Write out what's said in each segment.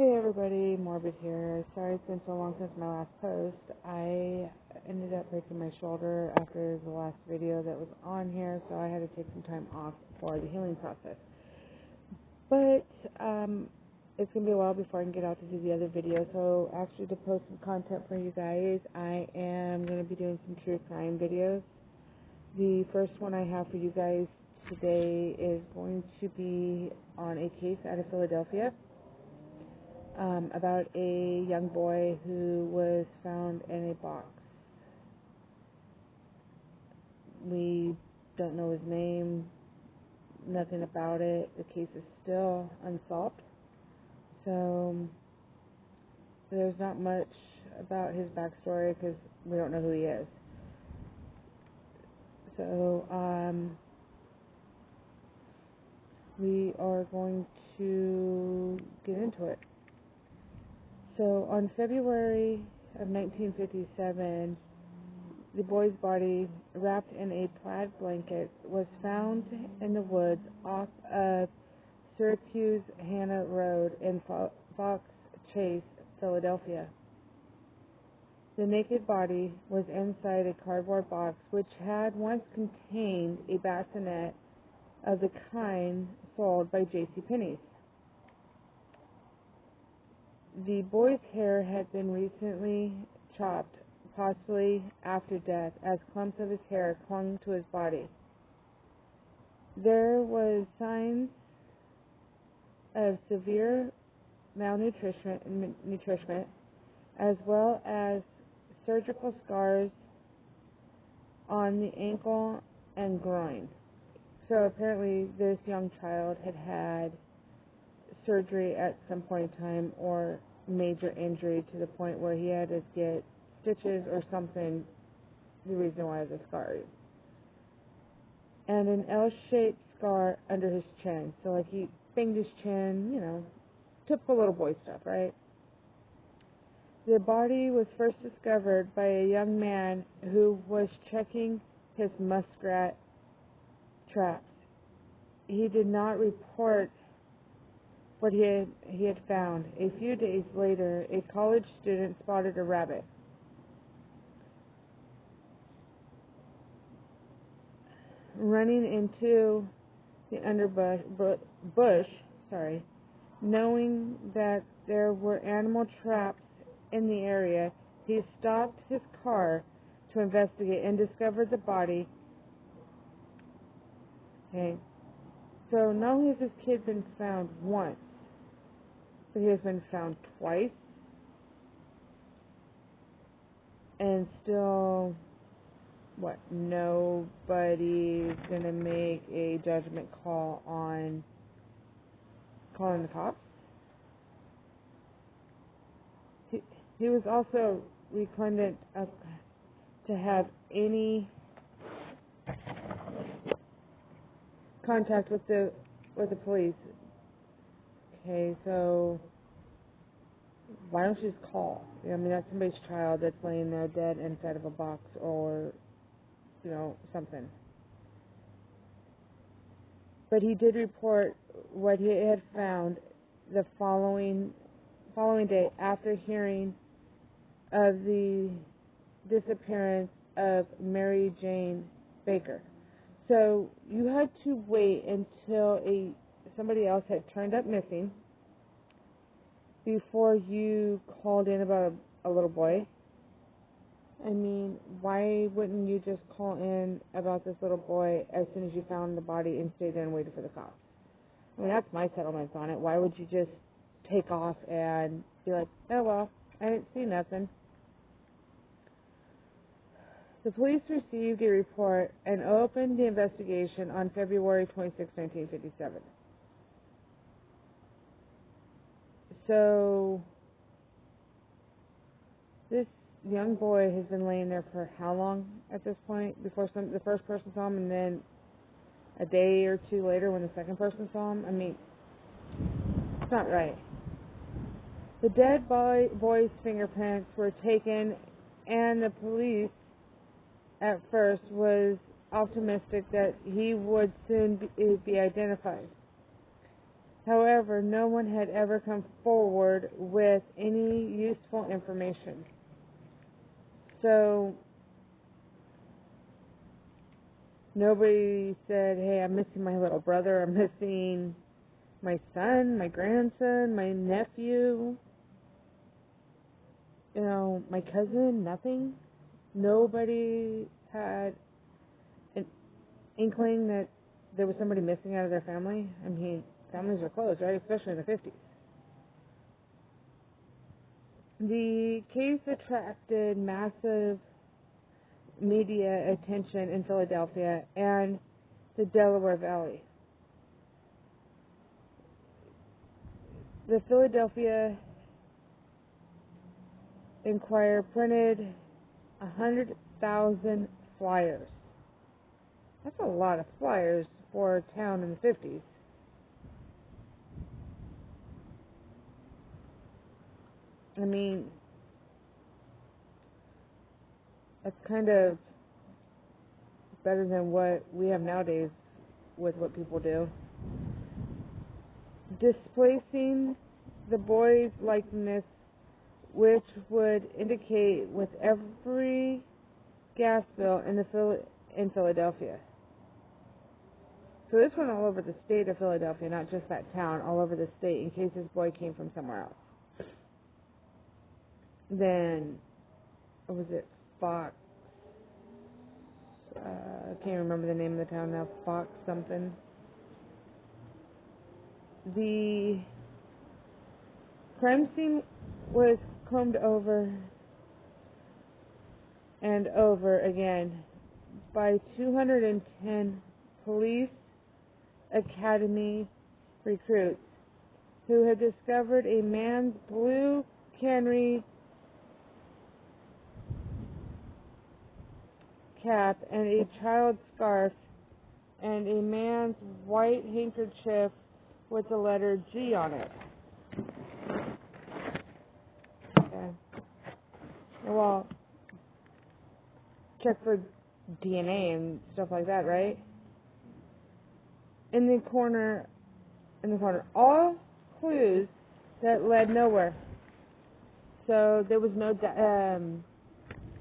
Hey everybody, Morbid here. Sorry it's been so long since my last post. I ended up breaking my shoulder after the last video that was on here, so I had to take some time off for the healing process. But it's going to be a while before I can get out to do the other video, so actually to post some content for you guys, I am going to be doing some true crime videos. The first one I have for you guys today is going to be on a case out of Philadelphia. About a young boy who was found in a box. We don't know his name, nothing about it. The case is still unsolved. So there's not much about his backstory because we don't know who he is. So we are going to get into it. So on February of 1957, the boy's body, wrapped in a plaid blanket, was found in the woods off of Susquehanna Road in Fox Chase, Philadelphia. The naked body was inside a cardboard box which had once contained a bassinet of the kind sold by JCPenney's. The boy's hair had been recently chopped, possibly after death, as clumps of his hair clung to his body. There was signs of severe malnutrition, as well as surgical scars on the ankle and groin. So apparently this young child had had surgery at some point in time or major injury to the point where he had to get stitches or something, the reason why the scar is. And an L-shaped scar under his chin. So like he banged his chin, you know, typical little boy stuff, right? The body was first discovered by a young man who was checking his muskrat traps. He did not report what he had found. A few days later, a college student spotted a rabbit. Running into the underbush, knowing that there were animal traps in the area, he stopped his car to investigate and discovered the body. Okay. So not only has this kid been found once, but he has been found twice, and still, nobody's going to make a judgment call on calling the cops. He was also reluctant to have any contact with the police. Okay, so why don't you just call? I mean, that's somebody's child that's laying there dead inside of a box or, something. But he did report what he had found the following day after hearing of the disappearance of Mary Jane Baker. So you had to wait until somebody else had turned up missing before you called in about a little boy. I mean, why wouldn't you just call in about this little boy as soon as you found the body and stay there and waited for the cops? I mean, that's my settlement on it. Why would you just take off and be like, oh, well, I didn't see nothing? The police received a report and opened the investigation on February 26, 1957. So this young boy has been laying there for how long at this point? Before the first person saw him, and then a day or two later when the second person saw him? I mean, it's not right. The dead boy's fingerprints were taken, and the police at first was optimistic that he would soon be identified. However, no one had ever come forward with any useful information. So, nobody said, hey, I'm missing my little brother, I'm missing my son, my grandson, my nephew, my cousin, nothing. Nobody had an inkling that there was somebody missing out of their family. I mean, families are close, right? Especially in the 50s. The case attracted massive media attention in Philadelphia and the Delaware Valley. The Philadelphia Inquirer printed 100,000 flyers. That's a lot of flyers for a town in the 50s. I mean, that's kind of better than what we have nowadays with what people do. Displacing the boy's likeness, which would indicate with every gas bill in Philadelphia. So this went all over the state of Philadelphia, not just that town, all over the state, in case this boy came from somewhere else. Then, what was it? Fox. I can't remember the name of the town now. Fox something. The crime scene was combed over and over again by 210 police academy recruits who had discovered a man's blue canary cap and a child's scarf and a man's white handkerchief with the letter G on it. Okay. Well, check for DNA and stuff like that, right? In the corner, all clues that led nowhere. So there was no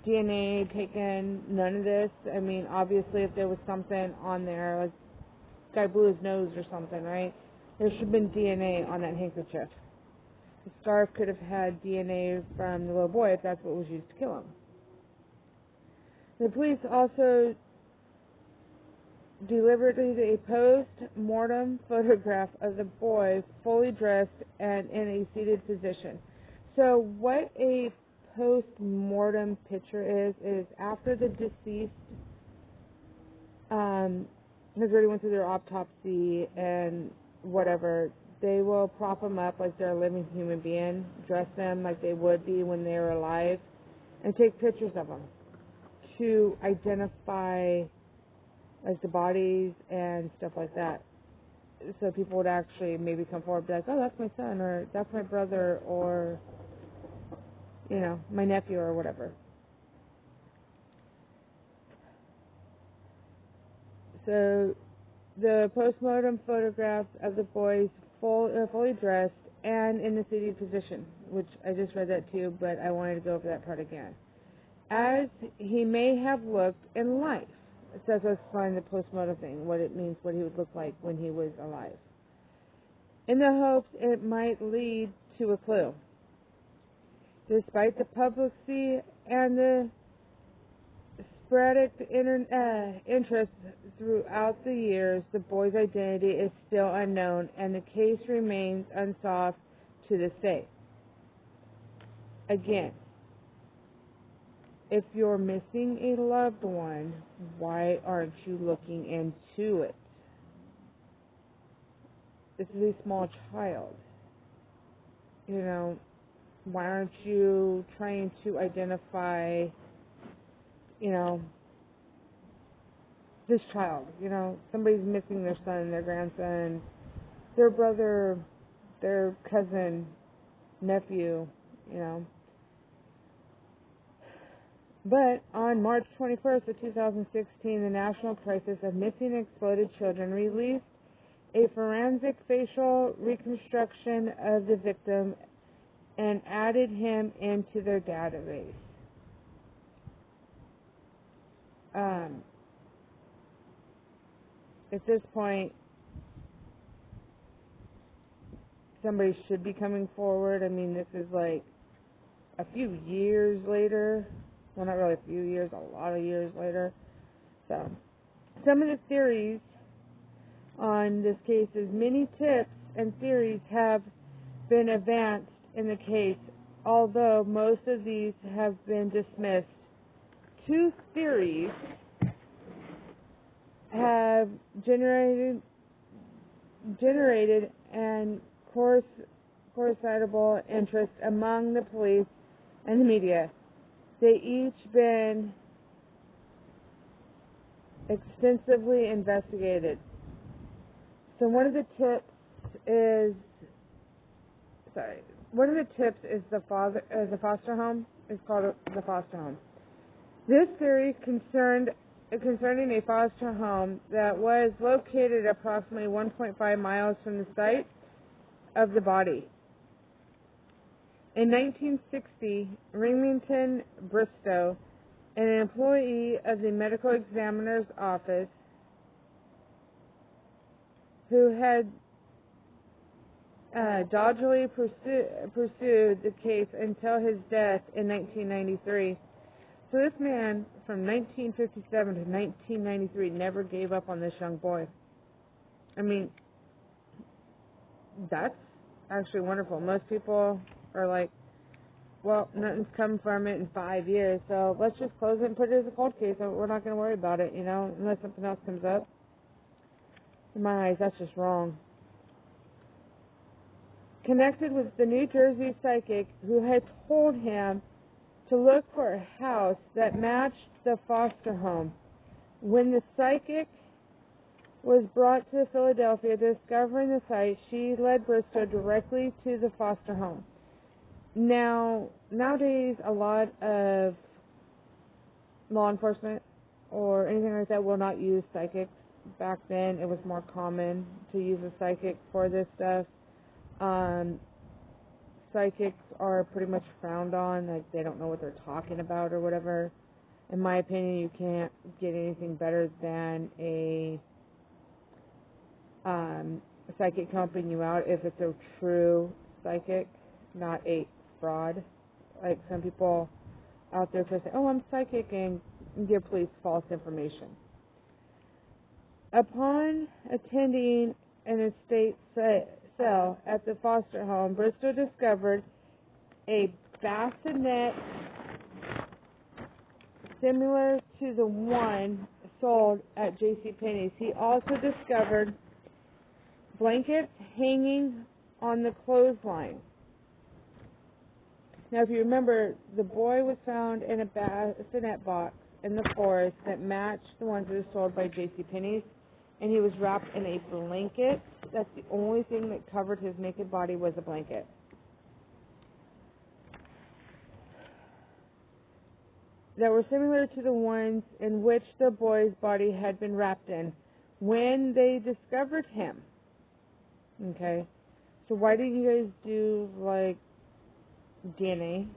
DNA taken, none of this. I mean, obviously, if there was something on there, like guy blew his nose or something, right? There should have been DNA on that handkerchief. The scarf could have had DNA from the little boy if that's what was used to kill him. The police also delivered a post-mortem photograph of the boy fully dressed and in a seated position. So what a post-mortem picture is after the deceased has already went through their autopsy and whatever, they will prop them up like they're a living human being, dress them like they would be when they were alive, and take pictures of them to identify like the bodies and stuff like that. So people would actually maybe come forward and be like, oh, that's my son, or that's my brother, or, my nephew, or whatever. So the postmortem photographs of the boys fully dressed and in the seated position, which I just read that too, but I wanted to go over that part again. As he may have looked in life. So let's find the postmortem thing, what it means, what he would look like when he was alive, in the hopes it might lead to a clue. Despite the publicity and the sporadic interest throughout the years, the boy's identity is still unknown, and the case remains unsolved to this day. Again, if you're missing a loved one, why aren't you looking into it? This is a small child. Why aren't you trying to identify, this child? Somebody's missing their son, their grandson, their brother, their cousin, nephew, But on March 21st of 2016, the National Crisis of Missing and Exploited Children released a forensic facial reconstruction of the victim and added him into their database. At this point, somebody should be coming forward. I mean, this is like a few years later. Well, not really a few years, a lot of years later. So, some of the theories on this case is many tips and theories have been advanced in the case, although most of these have been dismissed. Two theories have generated and correspondable interest among the police and the media. They each been extensively investigated. So one of the tips is the foster home. It's called the foster home. This theory concerning a foster home that was located approximately 1.5 miles from the site of the body. In 1960, Remington Bristow, an employee of the medical examiner's office, who had doggedly pursued the case until his death in 1993. So this man, from 1957 to 1993, never gave up on this young boy. I mean, that's actually wonderful. Most people are like, well, nothing's come from it in 5 years, so let's just close it and put it as a cold case. We're not going to worry about it, unless something else comes up. In my eyes, that's just wrong. Connected with the New Jersey psychic who had told him to look for a house that matched the foster home. When the psychic was brought to Philadelphia discovering the site, she led Bristow directly to the foster home. Nowadays, a lot of law enforcement or anything like that will not use psychics. Back then, it was more common to use a psychic for this stuff. Psychics are pretty much frowned on, like they don't know what they're talking about or whatever. In my opinion, you can't get anything better than a psychic helping you out if it's a true psychic, not a fraud. Like some people out there try to say, oh, I'm psychic, and give police false information. Upon attending an estate cell at the foster home, Bristow discovered a bassinet similar to the one sold at JCPenney's. He also discovered blankets hanging on the clothesline. Now, if you remember, the boy was found in a bassinet box in the forest that matched the ones that were sold by JCPenney's, and he was wrapped in a blanket. That's the only thing that covered his naked body was a blanket. That were similar to the ones in which the boy's body had been wrapped in when they discovered him. Okay, so why didn't you guys do like DNA,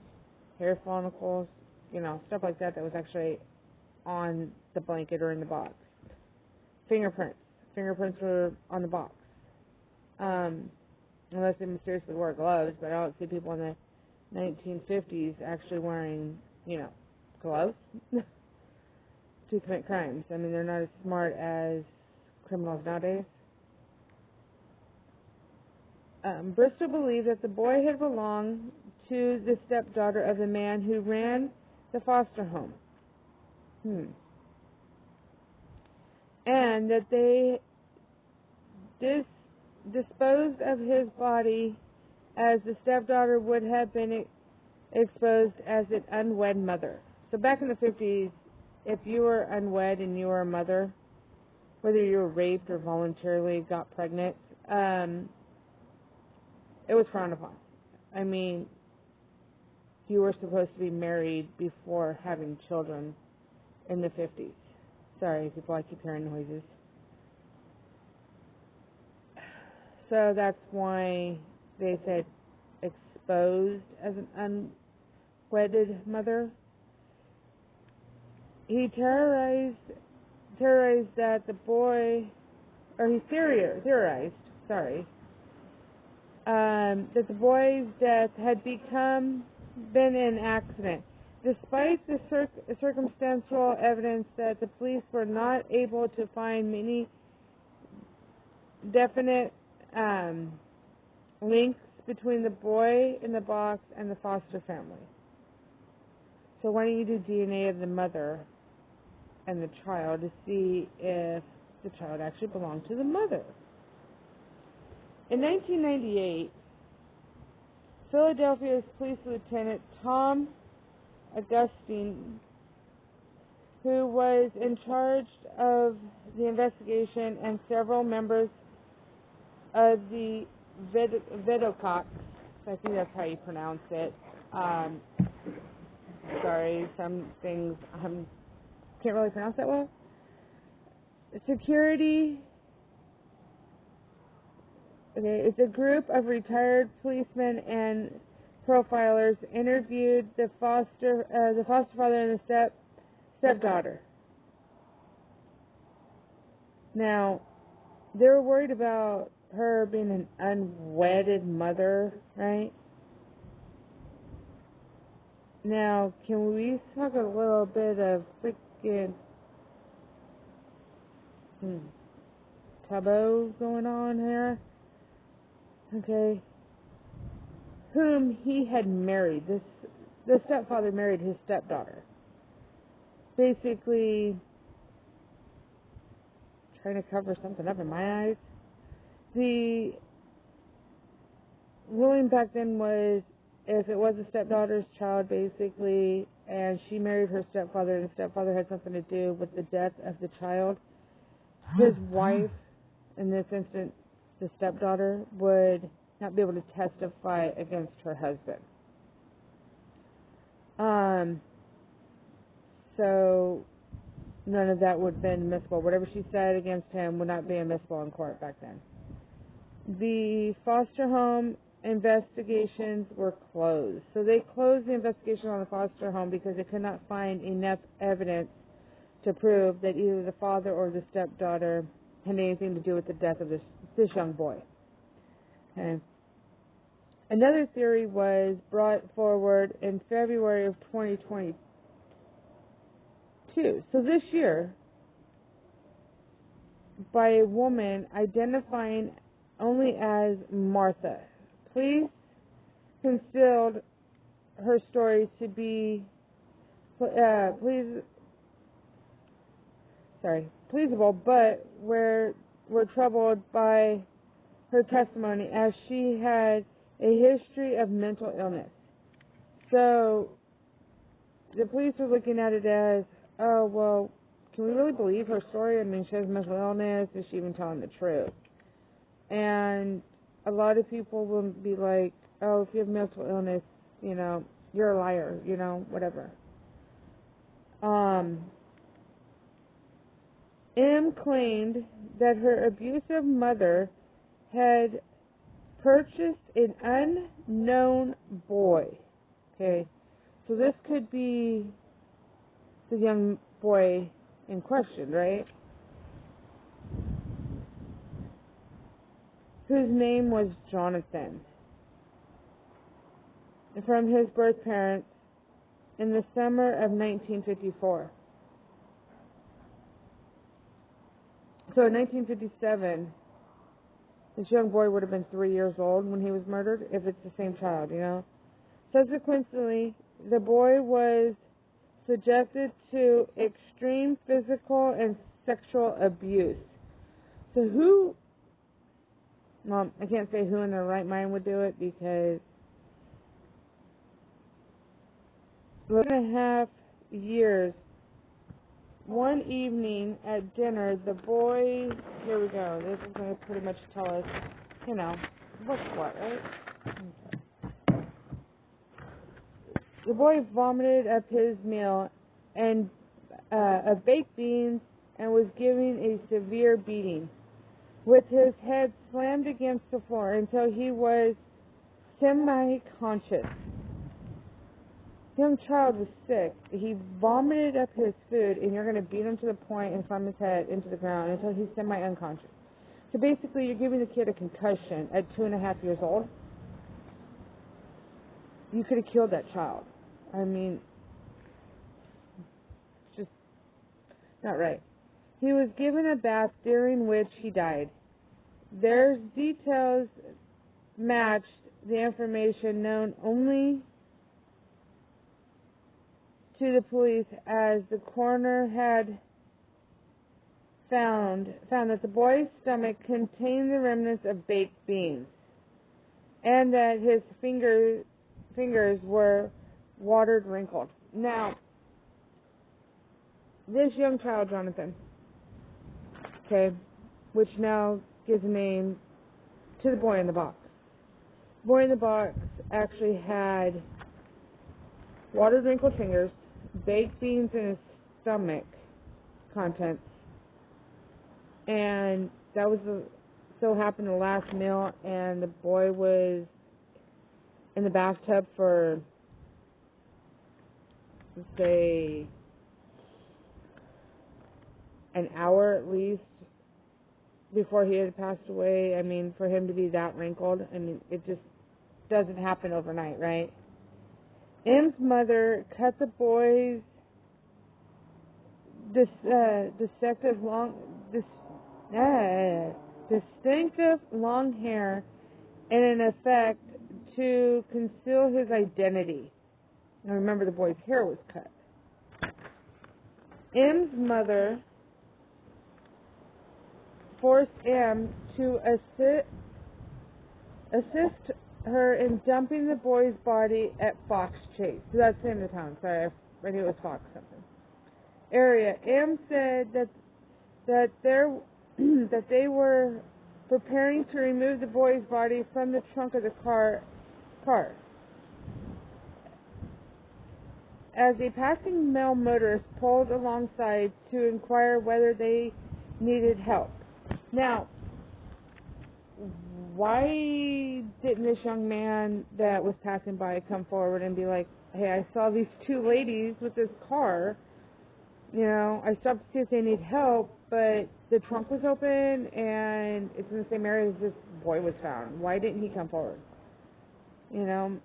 hair follicles, stuff like that was actually on the blanket or in the box? Fingerprints were on the box. Unless they mysteriously wore gloves, but I don't see people in the 1950s actually wearing, gloves to commit crimes. I mean, they're not as smart as criminals nowadays. Bristow believed that the boy had belonged to the stepdaughter of the man who ran the foster home. And that they disposed of his body as the stepdaughter would have been exposed as an unwed mother. So back in the 50s, if you were unwed and you were a mother, whether you were raped or voluntarily got pregnant, it was frowned upon. I mean, you were supposed to be married before having children in the 50s. Sorry, people, I keep hearing noises. So that's why they said exposed as an unwedded mother. He terrorized that the boy, or he theorized, that the boy's death had been an accident. Despite the circumstantial evidence that the police were not able to find many definite links between the boy in the box and the foster family. So why don't you do DNA of the mother and the child to see if the child actually belonged to the mother? In 1998, Philadelphia's police lieutenant Tom Augustine, who was in charge of the investigation, and several members of the Tictoc, I think that's how you pronounce it. Sorry, some things I can't really pronounce that well. Security. Okay, it's a group of retired policemen and profilers interviewed the foster father and the stepdaughter. Now, they were worried about her being an unwedded mother, right? Now, can we talk a little bit of freaking taboo going on here? Okay. Whom he had married. The stepfather married his stepdaughter. Basically, trying to cover something up in my eyes. The ruling back then was, if it was a stepdaughter's child, basically, and she married her stepfather, and the stepfather had something to do with the death of the child, his wife, in this instance, the stepdaughter, would not be able to testify against her husband. So none of that would have been admissible. Whatever she said against him would not be admissible in court back then. The foster home investigations were closed. So they closed the investigation on the foster home because they could not find enough evidence to prove that either the father or the stepdaughter had anything to do with the death of this young boy. Okay. Another theory was brought forward in February of 2022. So this year, by a woman identifying only as Martha. Police concealed her story to be pleasable, but were troubled by her testimony, as she had a history of mental illness. So the police were looking at it as, oh, well, can we really believe her story? I mean, she has mental illness. Is she even telling the truth? And a lot of people will be like, oh, if you have mental illness, you know, you're a liar, you know, whatever. M claimed that her abusive mother had purchased an unknown boy. Okay, so this could be the young boy in question, right? Whose name was Jonathan, from his birth parents in the summer of 1954. So in 1957, this young boy would have been 3 years old when he was murdered, if it's the same child, you know. Subsequently, the boy was subjected to extreme physical and sexual abuse. So well, I can't say who in their right mind would do it, because 11.5 years, one evening at dinner, the boy, here we go, this is going to pretty much tell us, you know, what's what, right? Okay. The boy vomited up his meal of baked beans and was given a severe beating. with his head slammed against the floor until he was semi-conscious. The young child was sick. He vomited up his food, and you're going to beat him to the point and slam his head into the ground until he's semi-unconscious. So basically, you're giving the kid a concussion at 2.5 years old. You could have killed that child. I mean, it's just not right. He was given a bath during which he died. Their details matched the information known only to the police, as the coroner had found that the boy's stomach contained the remnants of baked beans, and that his fingers were watered, wrinkled. Now, this young child, Jonathan, okay, which now gives a name to the boy in the box. The boy in the box actually had watered, wrinkled fingers, baked beans in his stomach contents, and that was so happened the last meal, and the boy was in the bathtub for, let's say, an hour at least before he had passed away. I mean, for him to be that wrinkled, I mean, it just doesn't happen overnight, right? M's mother cut the boy's distinctive long hair in an effect to conceal his identity. Now remember, the boy's hair was cut. M's mother forced M to assist her in dumping the boy's body at Fox Chase. So that's the name of the town. Sorry, I knew it was Fox something. Area. M said that they were preparing to remove the boy's body from the trunk of the car. As a passing male motorist pulled alongside to inquire whether they needed help. Now, why didn't this young man that was passing by come forward and be like, hey, I saw these two ladies with this car, you know, I stopped to see if they need help, but the trunk was open and it's in the same area as this boy was found. Why didn't he come forward? You know?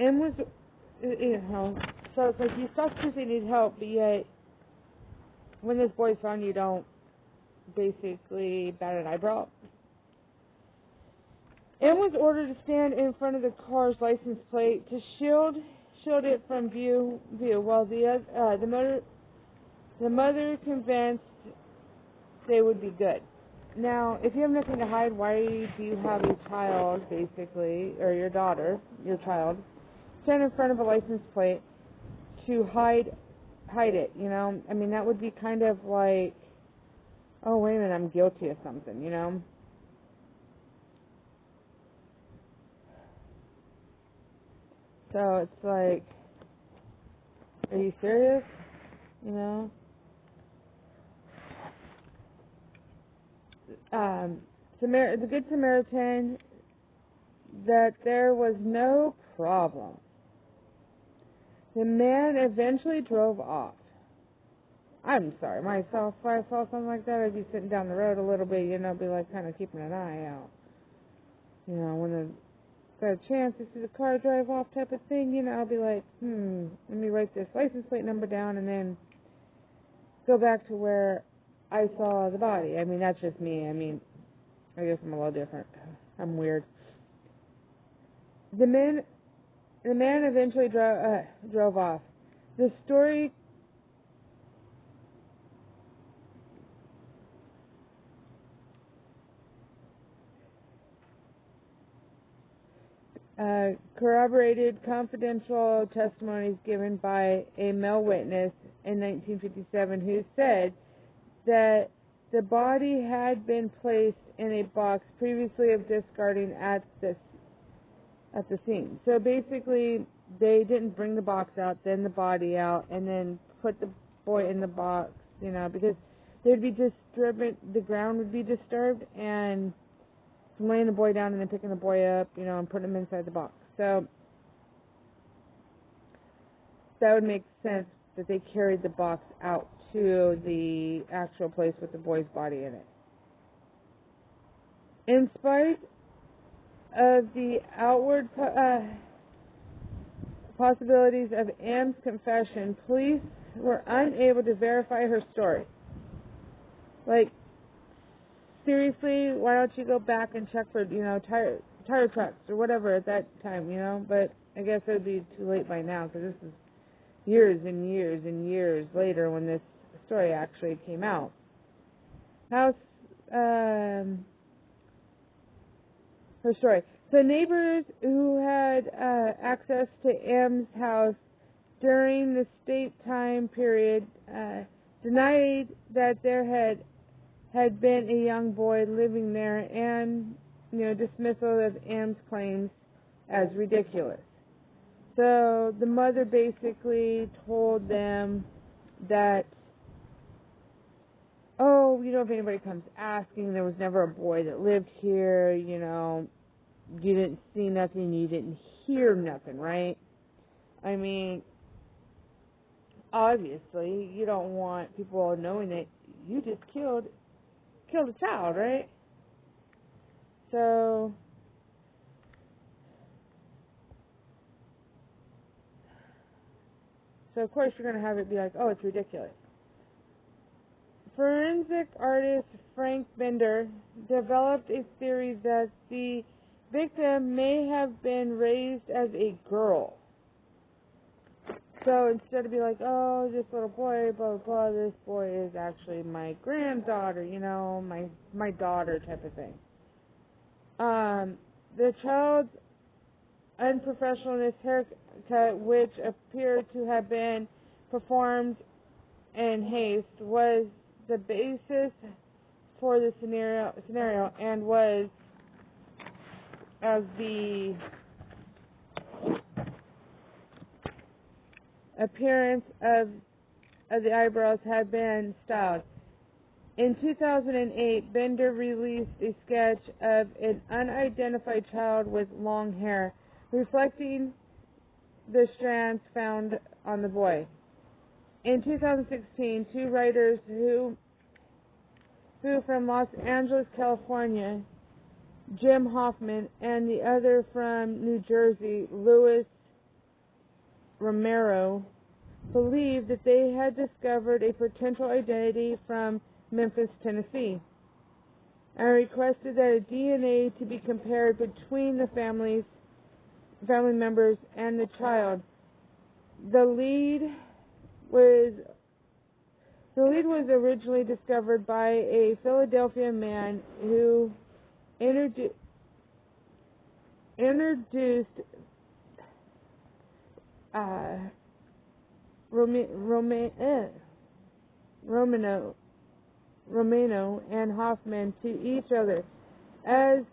And was, you know, so it's like you stopped because they need help, but yet when this boy's found, you don't basically bat an eyebrow. M was ordered to stand in front of the car's license plate to shield it from view, while the mother convinced they would be good. Now, if you have nothing to hide, why do you have a child, basically, or your daughter, your child, stand in front of a license plate to hide it, you know? I mean, that would be kind of like, oh, wait a minute, I'm guilty of something, you know? So it's like, are you serious? You know? The Good Samaritan, that there was no problem. The man eventually drove off. I'm sorry, myself, if I saw something like that, I'd be sitting down the road a little bit, you know, be like kind of keeping an eye out. You know, when there's got a chance to see the car drive off type of thing, you know, I'll be like, let me write this license plate number down and then go back to where I saw the body. I mean, that's just me. I mean, I guess I'm a little different. I'm weird. The man eventually drove off. The story corroborated confidential testimonies given by a male witness in 1957 who said that the body had been placed in a box previously of discarding at the scene. So basically, they didn't bring the box out, then the body out, and then put the boy in the box, you know, because there'd be disturbance, the ground would be disturbed, and laying the boy down and then picking the boy up, you know, and putting him inside the box. So that would make sense that they carried the box out to the actual place with the boy's body in it. In spite of the outward possibilities of M's confession, police were unable to verify her story. Like, seriously, why don't you go back and check for, you know, tire tracks or whatever at that time, you know? But I guess it would be too late by now, because this is years and years and years later when this story actually came out. Her story. So neighbors who had access to M's house during the state time period denied that there had been a young boy living there, and, you know, dismissal of M's claims as ridiculous. So the mother basically told them that, oh, you know, if anybody comes asking, there was never a boy that lived here, you know, you didn't see nothing, you didn't hear nothing, right? I mean, obviously, you don't want people knowing that you just killed a child, right? So of course you're going to have it be like, oh, it's ridiculous. Forensic artist Frank Bender developed a theory that the victim may have been raised as a girl. So instead of being like, oh, this little boy, blah, blah, blah, this boy is actually my granddaughter, you know, my daughter type of thing. The child's unprofessionalness haircut, which appeared to have been performed in haste, was the basis for the scenario and was, as the appearance of the eyebrows had been styled. In 2008, Bender released a sketch of an unidentified child with long hair, reflecting the strands found on the boy. In 2016, two writers who from Los Angeles, California, Jim Hoffman, and the other from New Jersey, Louis Romero, believed that they had discovered a potential identity from Memphis, Tennessee, and requested that a DNA to be compared between the family members and the child. The lead was originally discovered by a Philadelphia man who introduced Romano and Hoffman to each other, as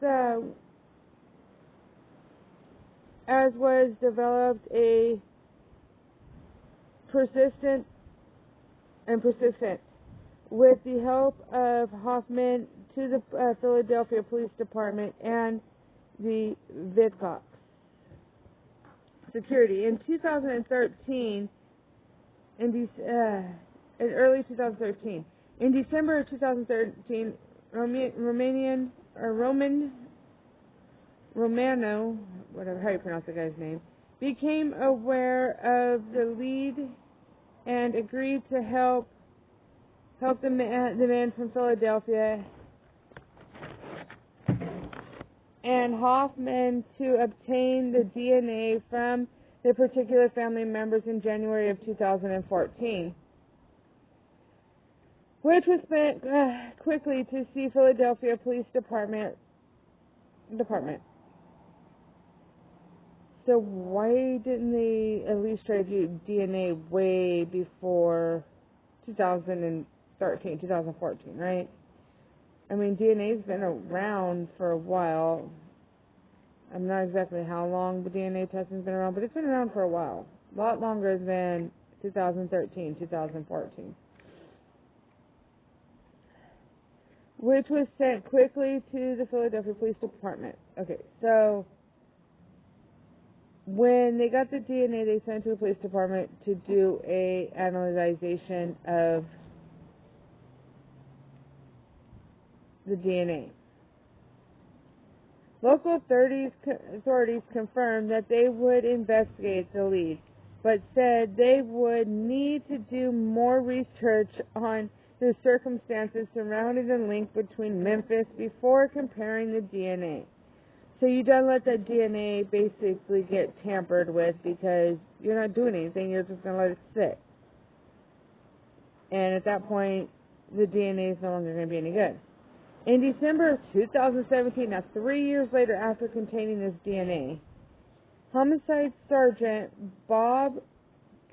was developed a persistent with the help of Hoffman to the Philadelphia Police Department and the Tictoc security. In 2013, in early 2013, in December of 2013, Romano, whatever how you pronounce the guy's name, became aware of the lead and agreed to help the man from Philadelphia and Hoffman to obtain the DNA from the particular family members in January of 2014, which was sent quickly to see Philadelphia Police Department. So why didn't they at least try to do DNA way before 2013, 2014, right? I mean, DNA's been around for a while. I'm not exactly how long the DNA testing's been around, but it's been around for a while. A lot longer than 2013, 2014, which was sent quickly to the Philadelphia Police Department. Okay, so when they got the DNA, they sent it to the police department to do a analyzation of the DNA. Local authorities confirmed that they would investigate the lead, but said they would need to do more research on the circumstances surrounding the link between Memphis before comparing the DNA. So you don't let that DNA basically get tampered with because you're not doing anything, you're just going to let it sit. And at that point, the DNA is no longer going to be any good. In December of 2017, now 3 years later after containing this DNA, Homicide Sergeant Bob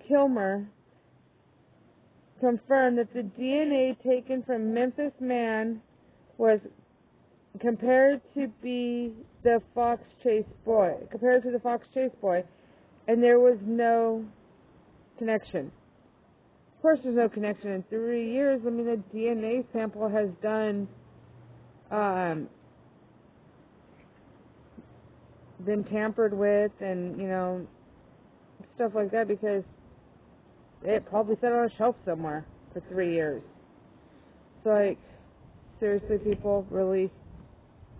Kilmer confirmed that the DNA taken from Memphis man was compared to the Fox Chase boy, and there was no connection. Of course there's no connection in 3 years. I mean, the DNA sample has done been tampered with and, you know, stuff like that, because it probably sat on a shelf somewhere for 3 years. So, like, seriously, people, really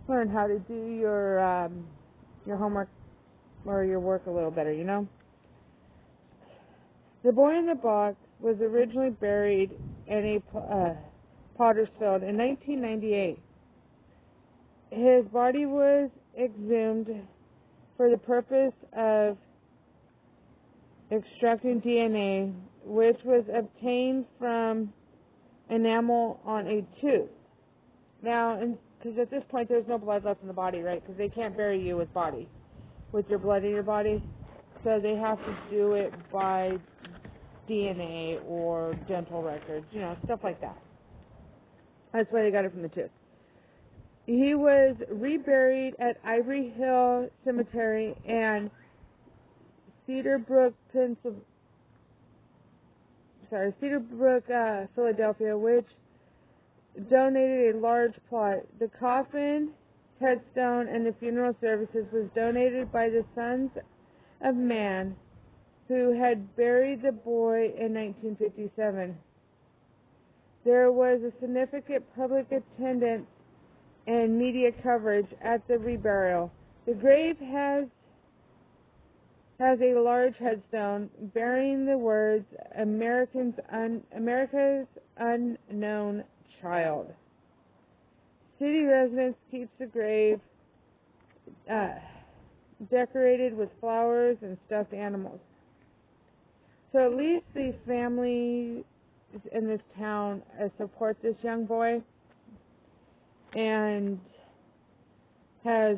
learn how to do your homework or your work a little better, you know? The boy in the box was originally buried in a potter's field in 1998. His body was exhumed for the purpose of extracting DNA, which was obtained from enamel on a tooth. Now, because at this point there's no blood left in the body, right? Because they can't bury you with your blood in your body. So they have to do it by DNA or dental records, you know, stuff like that. That's why they got it from the tooth. He was reburied at Ivory Hill Cemetery and Cedarbrook, Philadelphia, which donated a large plot. The coffin, headstone, and the funeral services was donated by the Sons of Man, who had buried the boy in 1957. There was a significant public attendance and media coverage at the reburial. The grave has a large headstone bearing the words America's Unknown Child. City residents keep the grave decorated with flowers and stuffed animals. So at least the family in this town support this young boy and has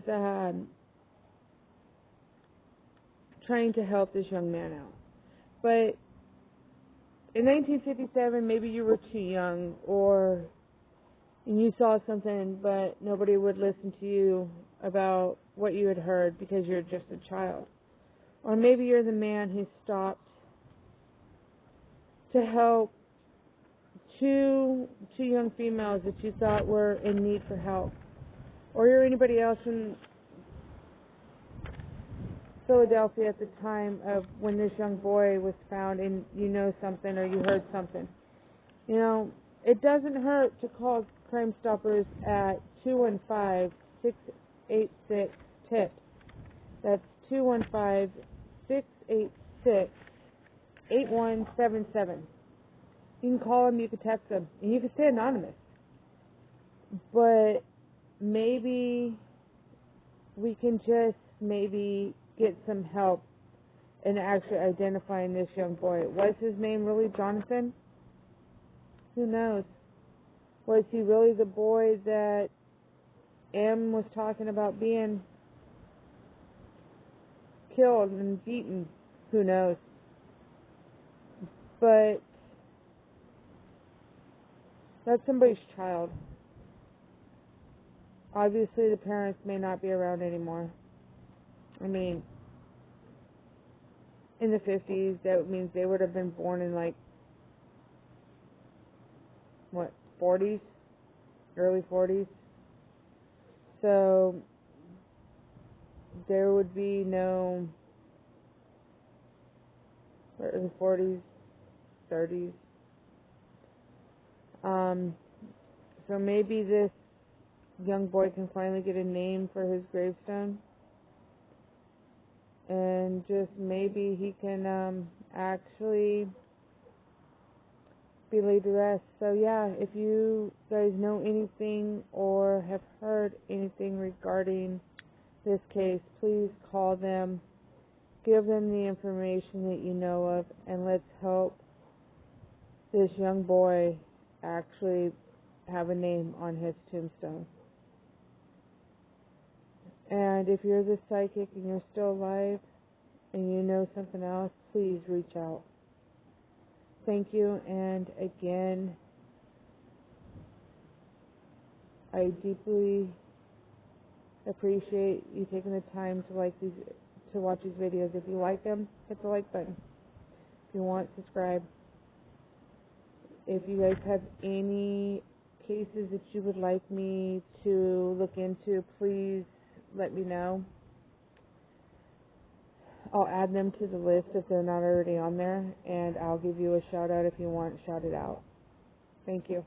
trying to help this young man out. But in 1957, maybe you were too young, or you saw something, but nobody would listen to you about what you had heard because you're just a child. Or maybe you're the man who stopped to help two young females that you thought were in need for help. Or you're anybody else in Philadelphia at the time of when this young boy was found and you know something or you heard something. You know, it doesn't hurt to call Crime Stoppers at 215-686-TIP. That's 215-686-8177. You can call them, you can text them, and you can stay anonymous. But maybe we can just get some help in actually identifying this young boy. Was his name really Jonathan? Who knows? Was he really the boy that M was talking about being killed and beaten? Who knows? But that's somebody's child. Obviously, the parents may not be around anymore. I mean, in the 50s. That means they would have been born in like, what, 40s? Early 40s. So there would be no early 40s, 30s. So maybe this young boy can finally get a name for his gravestone, and just maybe he can actually be laid to rest. So yeah, if you guys know anything or have heard anything regarding this case, please call them, give them the information that you know of, and let's help this young boy actually have a name on his tombstone. And if you're the psychic and you're still alive and you know something else, please reach out. Thank you, and again, I deeply appreciate you taking the time to watch these videos. If you like them, hit the like button. If you want, subscribe. If you guys have any cases that you would like me to look into, please let me know. I'll add them to the list if they're not already on there, and I'll give you a shout out if you want shouted out. Thank you.